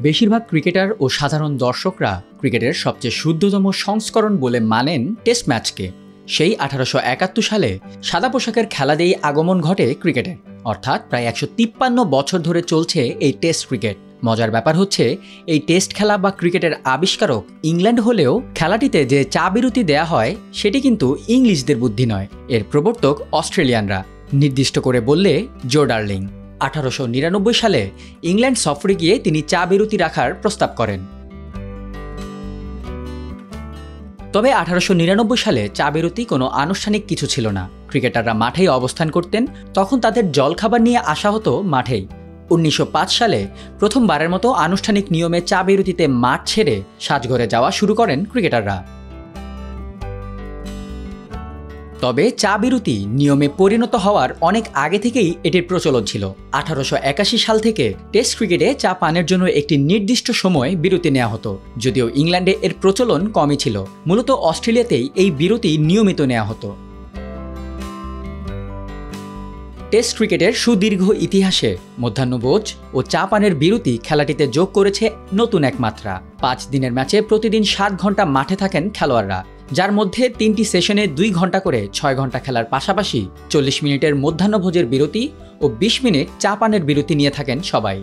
বেশিরভাগ ক্রিকেটার ও সাধারণ দর্শকরা ক্রিকেটের সবচেয়ে শুদ্ধতম সংস্করণ বলে মানেন টেস্ট ম্যাচকে। সেই 1871 সালে সাদা পোশাকের খেলা দিয়েই আগমন ঘটে ক্রিকেটের, অর্থাৎ প্রায় 153 বছর ধরে চলছে এই টেস্ট ক্রিকেট। মজার ব্যাপার হচ্ছে, এই টেস্ট খেলা বা ক্রিকেটের আবিষ্কারক ইংল্যান্ড হলেও খেলাটিতে যে চা বিরতি দেয়া হয় সেটি কিন্তু ইংলিশদের বুদ্ধি নয়, এর প্রবর্তক অস্ট্রেলিয়ানরা। নির্দিষ্ট করে বললে জো ডার্লিং। 1899 সালে ইংল্যান্ড সফরে গিয়ে তিনি চা বিরতি রাখার প্রস্তাব করেন। তবে 1899 সালে চা বিরতি কোনো আনুষ্ঠানিক কিছু ছিল না। ক্রিকেটাররা মাঠেই অবস্থান করতেন, তখন তাদের জলখাবার নিয়ে আসা হতো মাঠেই। 1905 সালে প্রথমবারের মতো আনুষ্ঠানিক নিয়মে চা বিরতিতে মাঠ ছেড়ে সাজঘরে যাওয়া শুরু করেন ক্রিকেটাররা। তবে চা বিরতি নিয়মে পরিণত হওয়ার অনেক আগে থেকেই এটির প্রচলন ছিল। 1881 সাল থেকে টেস্ট ক্রিকেটে চা পানের জন্য একটি নির্দিষ্ট সময় বিরতি নেওয়া হতো, যদিও ইংল্যান্ডে এর প্রচলন কমই ছিল। মূলত অস্ট্রেলিয়াতেই এই বিরতি নিয়মিত নেওয়া হতো। টেস্ট ক্রিকেটের সুদীর্ঘ ইতিহাসে মধ্যাহ্নভোজ ও চা পানের বিরতি খেলাটিতে যোগ করেছে নতুন এক মাত্রা। 5 দিনের ম্যাচে প্রতিদিন 7 ঘন্টা মাঠে থাকেন খেলোয়াড়রা, যার মধ্যে 3টি সেশনে 2 ঘন্টা করে 6 ঘন্টা খেলার পাশাপাশি 40 মিনিটের মধ্যাহ্নভোজের বিরতি ও 20 মিনিট চা পানের বিরতি নিয়ে থাকেন সবাই।